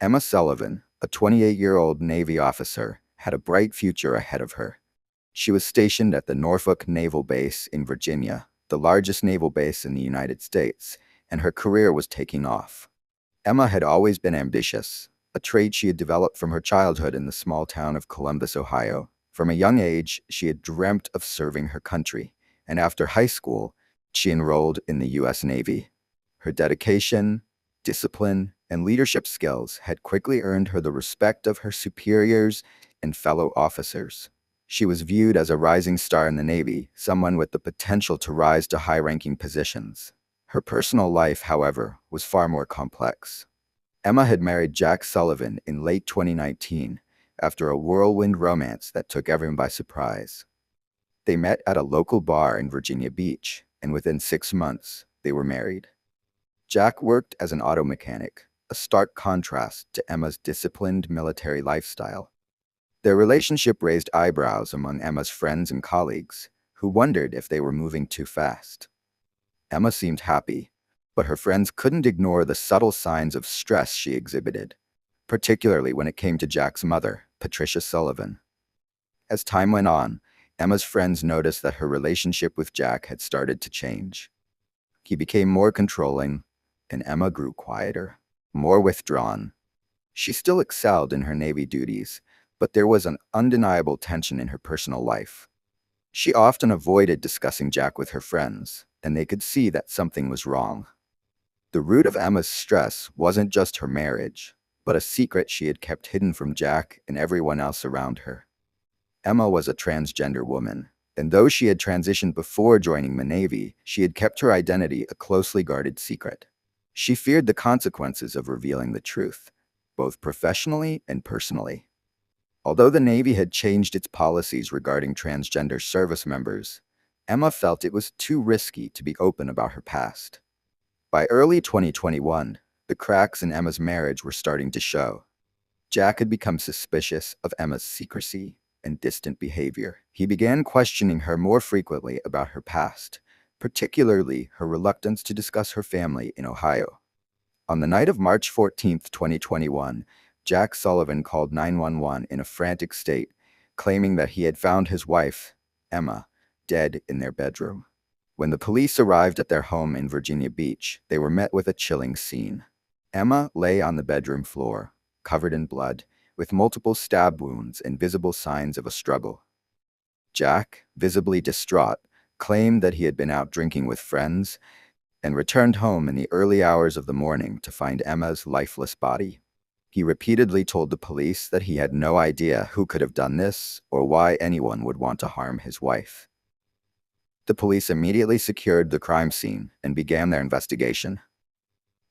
Emma Sullivan, a 28-year-old Navy officer, had a bright future ahead of her. She was stationed at the Norfolk Naval Base in Virginia, the largest naval base in the United States, and her career was taking off. Emma had always been ambitious, a trait she had developed from her childhood in the small town of Columbus, Ohio. From a young age, she had dreamt of serving her country, and after high school, she enrolled in the U.S. Navy. Her dedication, discipline, and leadership skills had quickly earned her the respect of her superiors and fellow officers. She was viewed as a rising star in the Navy, someone with the potential to rise to high-ranking positions. Her personal life, however, was far more complex. Emma had married Jack Sullivan in late 2019 after a whirlwind romance that took everyone by surprise. They met at a local bar in Virginia Beach, and within 6 months, they were married. Jack worked as an auto mechanic, a stark contrast to Emma's disciplined military lifestyle. Their relationship raised eyebrows among Emma's friends and colleagues, who wondered if they were moving too fast. Emma seemed happy, but her friends couldn't ignore the subtle signs of stress she exhibited, particularly when it came to Jack's mother, Patricia Sullivan. As time went on, Emma's friends noticed that her relationship with Jack had started to change. He became more controlling, and Emma grew quieter, more withdrawn. She still excelled in her Navy duties, but there was an undeniable tension in her personal life. She often avoided discussing Jack with her friends, and they could see that something was wrong. The root of Emma's stress wasn't just her marriage, but a secret she had kept hidden from Jack and everyone else around her. Emma was a transgender woman, and though she had transitioned before joining the Navy, she had kept her identity a closely guarded secret. She feared the consequences of revealing the truth, both professionally and personally. Although the Navy had changed its policies regarding transgender service members, Emma felt it was too risky to be open about her past. By early 2021, the cracks in Emma's marriage were starting to show. Jack had become suspicious of Emma's secrecy and distant behavior. He began questioning her more frequently about her past, particularly her reluctance to discuss her family in Ohio. On the night of March 14, 2021, Jack Sullivan called 911 in a frantic state, claiming that he had found his wife, Emma, dead in their bedroom. When the police arrived at their home in Virginia Beach, they were met with a chilling scene. Emma lay on the bedroom floor, covered in blood, with multiple stab wounds and visible signs of a struggle. Jack, visibly distraught, claimed that he had been out drinking with friends and returned home in the early hours of the morning to find Emma's lifeless body. He repeatedly told the police that he had no idea who could have done this or why anyone would want to harm his wife. The police immediately secured the crime scene and began their investigation.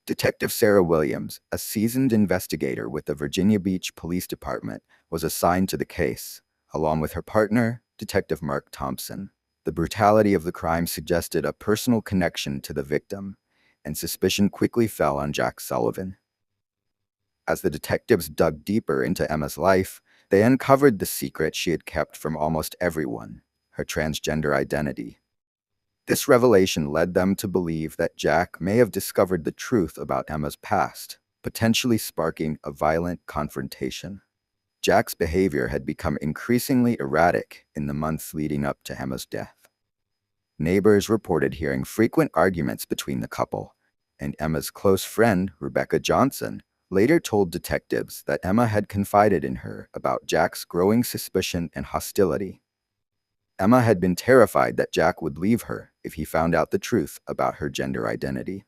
Detective Sarah Williams, a seasoned investigator with the Virginia Beach Police Department, was assigned to the case, along with her partner, Detective Mark Thompson. The brutality of the crime suggested a personal connection to the victim, and suspicion quickly fell on Jack Sullivan. As the detectives dug deeper into Emma's life, they uncovered the secret she had kept from almost everyone, her transgender identity. This revelation led them to believe that Jack may have discovered the truth about Emma's past, potentially sparking a violent confrontation. Jack's behavior had become increasingly erratic in the months leading up to Emma's death. Neighbors reported hearing frequent arguments between the couple, and Emma's close friend, Rebecca Johnson, later told detectives that Emma had confided in her about Jack's growing suspicion and hostility. Emma had been terrified that Jack would leave her if he found out the truth about her gender identity.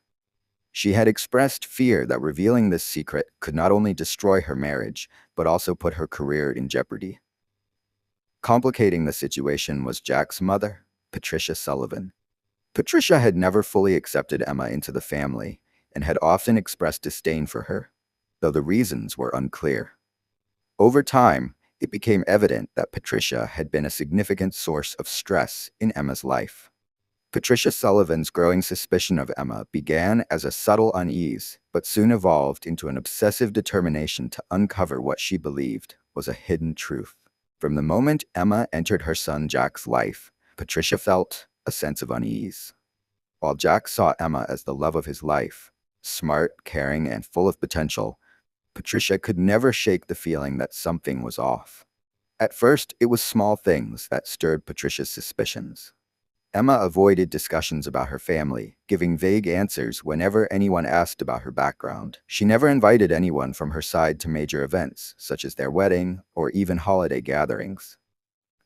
She had expressed fear that revealing this secret could not only destroy her marriage, but also put her career in jeopardy. Complicating the situation was Jack's mother, Patricia Sullivan. Patricia had never fully accepted Emma into the family and had often expressed disdain for her, though the reasons were unclear. Over time, it became evident that Patricia had been a significant source of stress in Emma's life. Patricia Sullivan's growing suspicion of Emma began as a subtle unease, but soon evolved into an obsessive determination to uncover what she believed was a hidden truth. From the moment Emma entered her son Jack's life, Patricia felt a sense of unease. While Jack saw Emma as the love of his life, smart, caring, and full of potential, Patricia could never shake the feeling that something was off. At first, it was small things that stirred Patricia's suspicions. Emma avoided discussions about her family, giving vague answers whenever anyone asked about her background. She never invited anyone from her side to major events, such as their wedding or even holiday gatherings.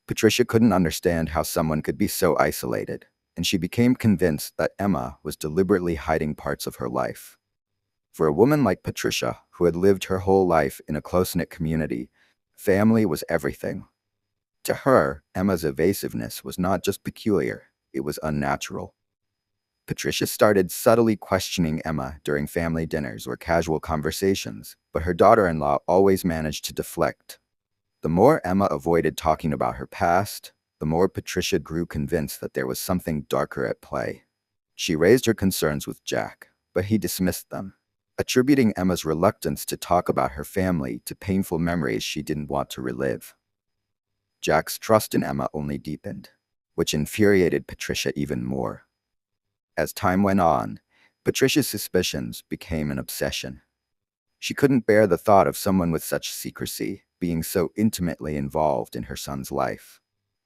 Patricia couldn't understand how someone could be so isolated, and she became convinced that Emma was deliberately hiding parts of her life. For a woman like Patricia, who had lived her whole life in a close-knit community, family was everything. To her, Emma's evasiveness was not just peculiar, it was unnatural. Patricia started subtly questioning Emma during family dinners or casual conversations, but her daughter-in-law always managed to deflect. The more Emma avoided talking about her past, the more Patricia grew convinced that there was something darker at play. She raised her concerns with Jack, but he dismissed them, attributing Emma's reluctance to talk about her family to painful memories she didn't want to relive. Jack's trust in Emma only deepened, which infuriated Patricia even more. As time went on, Patricia's suspicions became an obsession. She couldn't bear the thought of someone with such secrecy being so intimately involved in her son's life.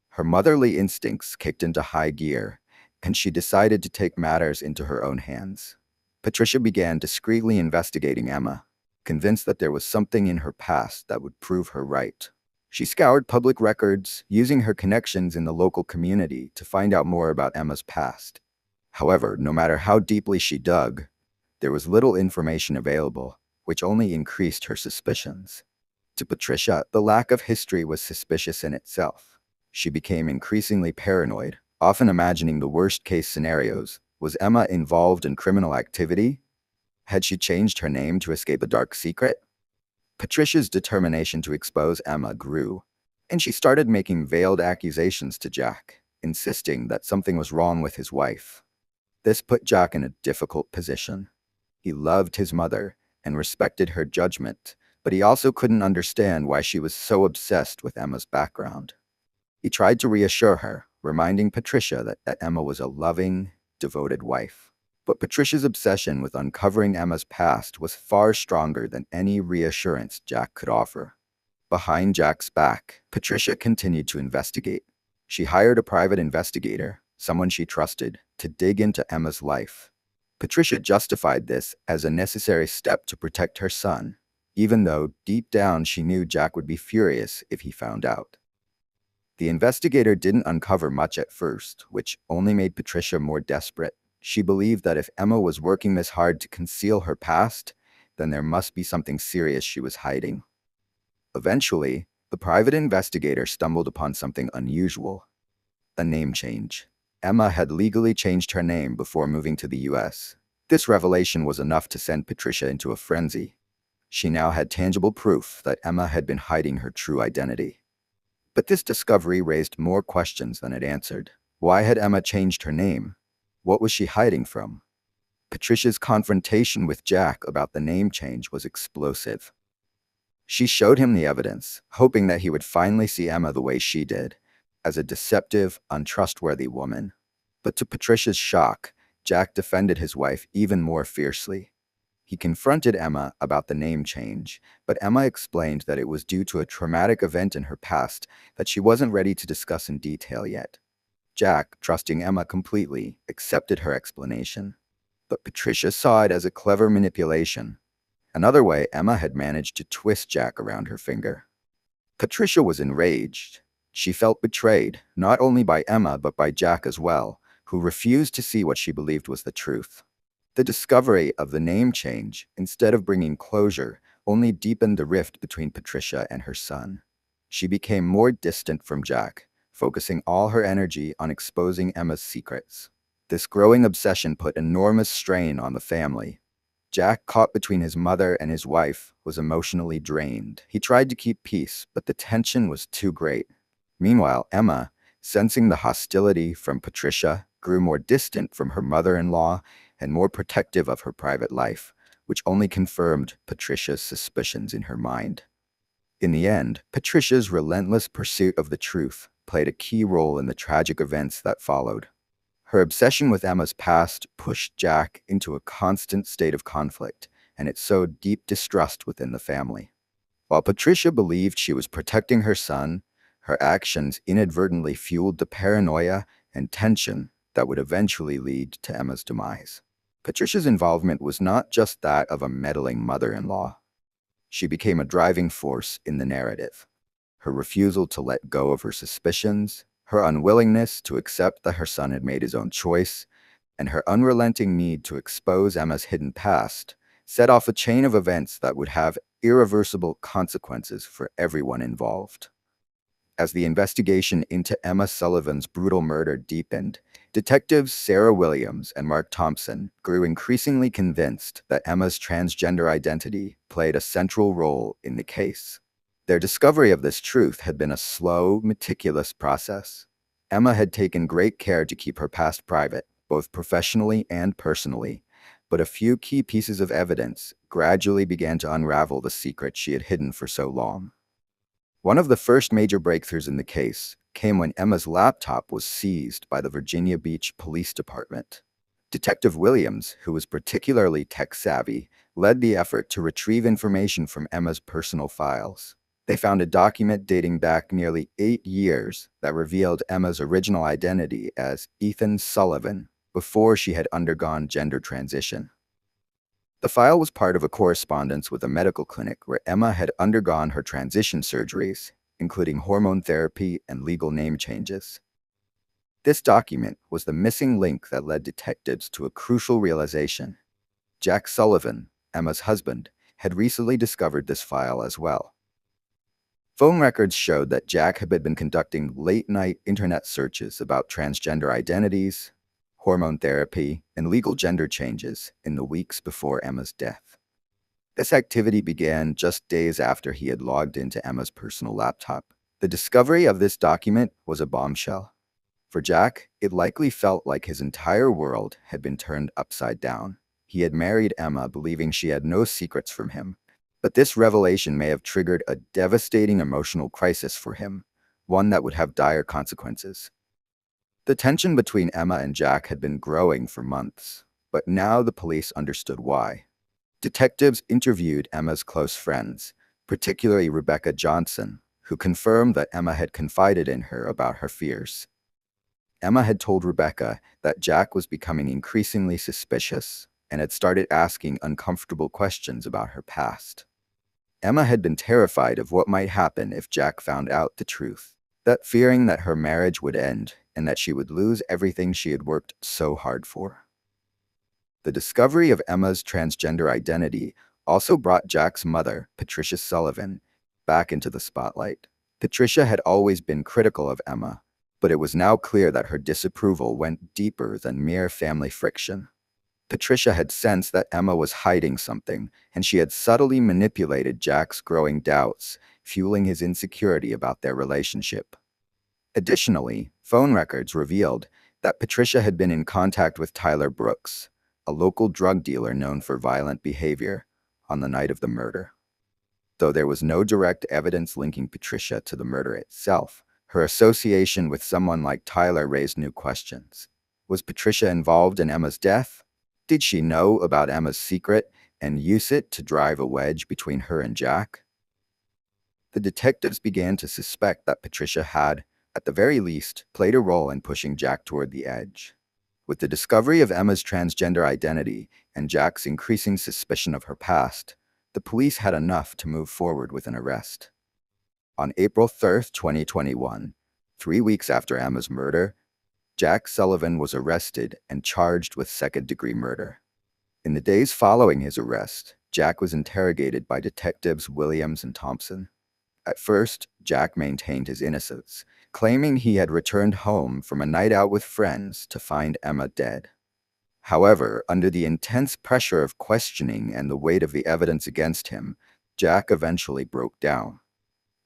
Her motherly instincts kicked into high gear, and she decided to take matters into her own hands. Patricia began discreetly investigating Emma, convinced that there was something in her past that would prove her right. She scoured public records, using her connections in the local community to find out more about Emma's past. However, no matter how deeply she dug, there was little information available, which only increased her suspicions. To Patricia, the lack of history was suspicious in itself. She became increasingly paranoid, often imagining the worst-case scenarios. Was Emma involved in criminal activity? Had she changed her name to escape a dark secret? Patricia's determination to expose Emma grew, and she started making veiled accusations to Jack, insisting that something was wrong with his wife. This put Jack in a difficult position. He loved his mother and respected her judgment, but he also couldn't understand why she was so obsessed with Emma's background. He tried to reassure her, reminding Patricia that Emma was a loving, devoted wife. But Patricia's obsession with uncovering Emma's past was far stronger than any reassurance Jack could offer. Behind Jack's back, Patricia continued to investigate. She hired a private investigator, someone she trusted, to dig into Emma's life. Patricia justified this as a necessary step to protect her son, even though deep down she knew Jack would be furious if he found out. The investigator didn't uncover much at first, which only made Patricia more desperate. She believed that if Emma was working this hard to conceal her past, then there must be something serious she was hiding. Eventually, the private investigator stumbled upon something unusual: a name change. Emma had legally changed her name before moving to the US. This revelation was enough to send Patricia into a frenzy. She now had tangible proof that Emma had been hiding her true identity. But this discovery raised more questions than it answered. Why had Emma changed her name? What was she hiding from? Patricia's confrontation with Jack about the name change was explosive. She showed him the evidence, hoping that he would finally see Emma the way she did, as a deceptive, untrustworthy woman. But to Patricia's shock, Jack defended his wife even more fiercely. He confronted Emma about the name change, but Emma explained that it was due to a traumatic event in her past that she wasn't ready to discuss in detail yet. Jack, trusting Emma completely, accepted her explanation. But Patricia saw it as a clever manipulation. Another way Emma had managed to twist Jack around her finger. Patricia was enraged. She felt betrayed, not only by Emma but by Jack as well, who refused to see what she believed was the truth. The discovery of the name change, instead of bringing closure, only deepened the rift between Patricia and her son. She became more distant from Jack, focusing all her energy on exposing Emma's secrets. This growing obsession put enormous strain on the family. Jack, caught between his mother and his wife, was emotionally drained. He tried to keep peace, but the tension was too great. Meanwhile, Emma, sensing the hostility from Patricia, grew more distant from her mother-in-law and more protective of her private life, which only confirmed Patricia's suspicions in her mind. In the end, Patricia's relentless pursuit of the truth played a key role in the tragic events that followed. Her obsession with Emma's past pushed Jack into a constant state of conflict, and it sowed deep distrust within the family. While Patricia believed she was protecting her son, her actions inadvertently fueled the paranoia and tension that would eventually lead to Emma's demise. Patricia's involvement was not just that of a meddling mother-in-law. She became a driving force in the narrative. Her refusal to let go of her suspicions, her unwillingness to accept that her son had made his own choice, and her unrelenting need to expose Emma's hidden past set off a chain of events that would have irreversible consequences for everyone involved. As the investigation into Emma Sullivan's brutal murder deepened, detectives Sarah Williams and Mark Thompson grew increasingly convinced that Emma's transgender identity played a central role in the case. Their discovery of this truth had been a slow, meticulous process. Emma had taken great care to keep her past private, both professionally and personally, but a few key pieces of evidence gradually began to unravel the secret she had hidden for so long. One of the first major breakthroughs in the case came when Emma's laptop was seized by the Virginia Beach Police Department. Detective Williams, who was particularly tech-savvy, led the effort to retrieve information from Emma's personal files. They found a document dating back nearly 8 years that revealed Emma's original identity as Ethan Sullivan before she had undergone gender transition. The file was part of a correspondence with a medical clinic where Emma had undergone her transition surgeries, including hormone therapy and legal name changes. This document was the missing link that led detectives to a crucial realization. Jack Sullivan, Emma's husband, had recently discovered this file as well. Phone records showed that Jack had been conducting late-night internet searches about transgender identities, hormone therapy, and legal gender changes in the weeks before Emma's death. This activity began just days after he had logged into Emma's personal laptop. The discovery of this document was a bombshell. For Jack, it likely felt like his entire world had been turned upside down. He had married Emma believing she had no secrets from him, but this revelation may have triggered a devastating emotional crisis for him, one that would have dire consequences. The tension between Emma and Jack had been growing for months, but now the police understood why. Detectives interviewed Emma's close friends, particularly Rebecca Johnson, who confirmed that Emma had confided in her about her fears. Emma had told Rebecca that Jack was becoming increasingly suspicious and had started asking uncomfortable questions about her past. Emma had been terrified of what might happen if Jack found out the truth, that fearing that her marriage would end and that she would lose everything she had worked so hard for. The discovery of Emma's transgender identity also brought Jack's mother, Patricia Sullivan, back into the spotlight. Patricia had always been critical of Emma, but it was now clear that her disapproval went deeper than mere family friction. Patricia had sensed that Emma was hiding something, and she had subtly manipulated Jack's growing doubts, fueling his insecurity about their relationship. Additionally, phone records revealed that Patricia had been in contact with Tyler Brooks, a local drug dealer known for violent behavior, on the night of the murder. Though there was no direct evidence linking Patricia to the murder itself, her association with someone like Tyler raised new questions. Was Patricia involved in Emma's death? Did she know about Emma's secret and use it to drive a wedge between her and Jack? The detectives began to suspect that Patricia had, at the very least, played a role in pushing Jack toward the edge. With the discovery of Emma's transgender identity and Jack's increasing suspicion of her past, the police had enough to move forward with an arrest. On April 3, 2021, 3 weeks after Emma's murder, Jack Sullivan was arrested and charged with second-degree murder. In the days following his arrest, Jack was interrogated by detectives Williams and Thompson. At first, Jack maintained his innocence, claiming he had returned home from a night out with friends to find Emma dead. However, under the intense pressure of questioning and the weight of the evidence against him, Jack eventually broke down.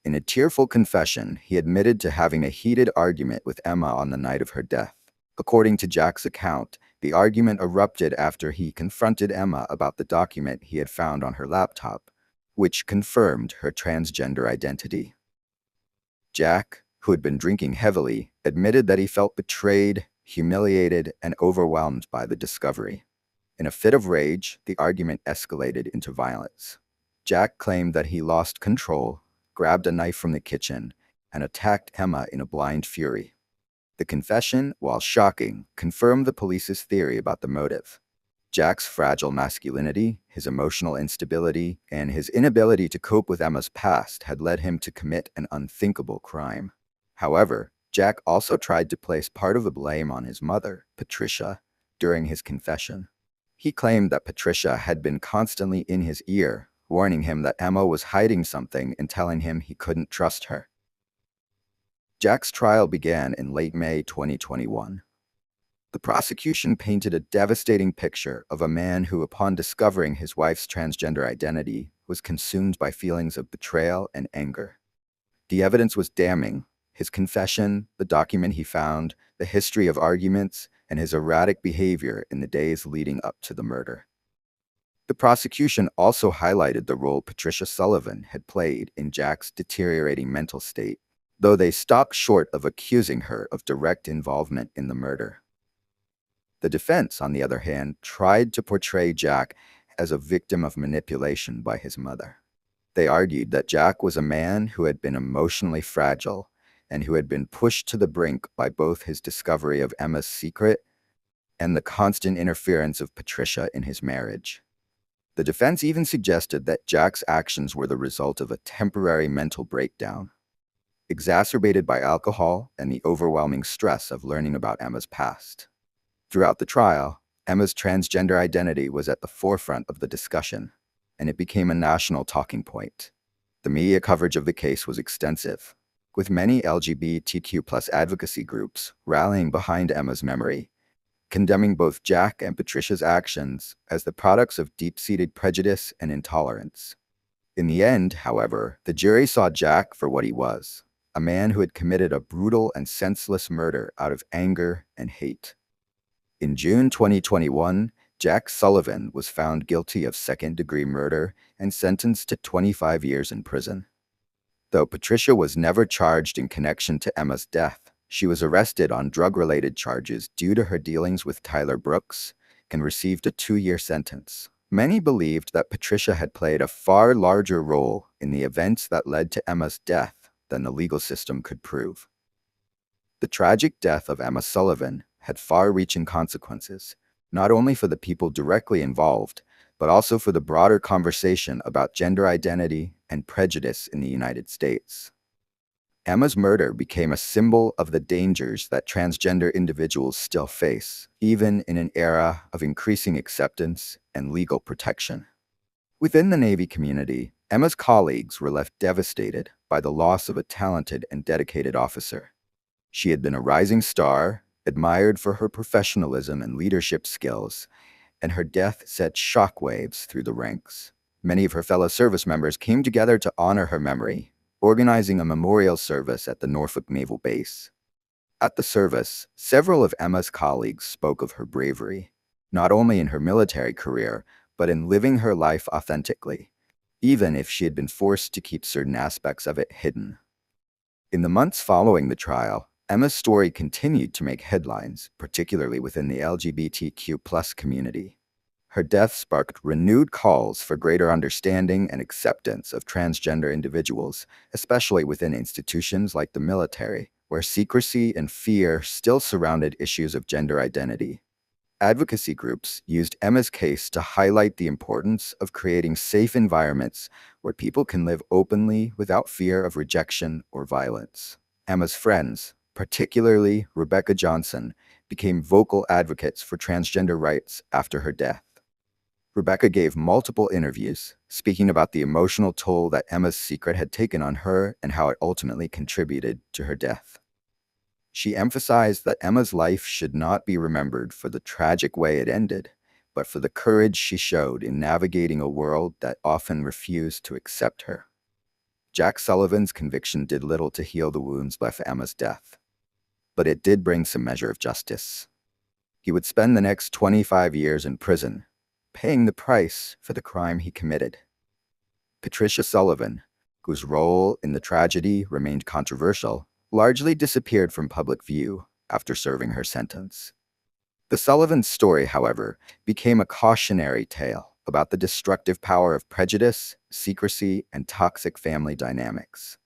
In a tearful confession, he admitted to having a heated argument with Emma on the night of her death. According to Jack's account, the argument erupted after he confronted Emma about the document he had found on her laptop, which confirmed her transgender identity. Jack, who had been drinking heavily, admitted that he felt betrayed, humiliated, and overwhelmed by the discovery. In a fit of rage, the argument escalated into violence. Jack claimed that he lost control, grabbed a knife from the kitchen, and attacked Emma in a blind fury. The confession, while shocking, confirmed the police's theory about the motive. Jack's fragile masculinity, his emotional instability, and his inability to cope with Emma's past had led him to commit an unthinkable crime. However, Jack also tried to place part of the blame on his mother, Patricia, during his confession. He claimed that Patricia had been constantly in his ear, warning him that Emma was hiding something and telling him he couldn't trust her. Jack's trial began in late May 2021. The prosecution painted a devastating picture of a man who, upon discovering his wife's transgender identity, was consumed by feelings of betrayal and anger. The evidence was damning. His confession, the document he found, the history of arguments, and his erratic behavior in the days leading up to the murder. The prosecution also highlighted the role Patricia Sullivan had played in Jack's deteriorating mental state, though they stopped short of accusing her of direct involvement in the murder. The defense, on the other hand, tried to portray Jack as a victim of manipulation by his mother. They argued that Jack was a man who had been emotionally fragile and who had been pushed to the brink by both his discovery of Emma's secret and the constant interference of Patricia in his marriage. The defense even suggested that Jack's actions were the result of a temporary mental breakdown, exacerbated by alcohol and the overwhelming stress of learning about Emma's past. Throughout the trial, Emma's transgender identity was at the forefront of the discussion, and it became a national talking point. The media coverage of the case was extensive, with many LGBTQ+ advocacy groups rallying behind Emma's memory, condemning both Jack and Patricia's actions as the products of deep-seated prejudice and intolerance. In the end, however, the jury saw Jack for what he was, a man who had committed a brutal and senseless murder out of anger and hate. In June 2021, Jack Sullivan was found guilty of second-degree murder and sentenced to 25 years in prison. Though Patricia was never charged in connection to Emma's death, she was arrested on drug-related charges due to her dealings with Tyler Brooks and received a 2-year sentence. Many believed that Patricia had played a far larger role in the events that led to Emma's death than the legal system could prove. The tragic death of Emma Sullivan had far-reaching consequences, not only for the people directly involved, but also for the broader conversation about gender identity and prejudice in the United States. Emma's murder became a symbol of the dangers that transgender individuals still face, even in an era of increasing acceptance and legal protection. Within the Navy community, Emma's colleagues were left devastated by the loss of a talented and dedicated officer. She had been a rising star, admired for her professionalism and leadership skills, and her death sent shockwaves through the ranks. Many of her fellow service members came together to honor her memory, organizing a memorial service at the Norfolk Naval Base. At the service, several of Emma's colleagues spoke of her bravery, not only in her military career, but in living her life authentically, even if she had been forced to keep certain aspects of it hidden. In the months following the trial, Emma's story continued to make headlines, particularly within the LGBTQ+ community. Her death sparked renewed calls for greater understanding and acceptance of transgender individuals, especially within institutions like the military, where secrecy and fear still surrounded issues of gender identity. Advocacy groups used Emma's case to highlight the importance of creating safe environments where people can live openly without fear of rejection or violence. Emma's friends, particularly Rebecca Johnson, became vocal advocates for transgender rights after her death. Rebecca gave multiple interviews, speaking about the emotional toll that Emma's secret had taken on her and how it ultimately contributed to her death. She emphasized that Emma's life should not be remembered for the tragic way it ended, but for the courage she showed in navigating a world that often refused to accept her. Jack Sullivan's conviction did little to heal the wounds left by Emma's death, but it did bring some measure of justice. He would spend the next 25 years in prison, paying the price for the crime he committed. Patricia Sullivan, whose role in the tragedy remained controversial, largely disappeared from public view after serving her sentence. The Sullivan story, however, became a cautionary tale about the destructive power of prejudice, secrecy, and toxic family dynamics.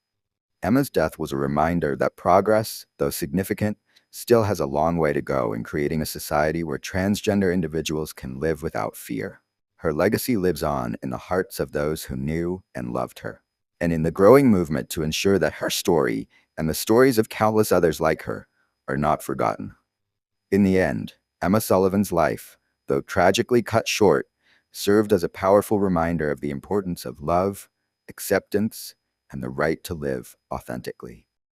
Emma's death was a reminder that progress, though significant, still has a long way to go in creating a society where transgender individuals can live without fear. Her legacy lives on in the hearts of those who knew and loved her, and in the growing movement to ensure that her story and the stories of countless others like her are not forgotten. In the end, Emma Sullivan's life, though tragically cut short, served as a powerful reminder of the importance of love, acceptance, and the right to live authentically.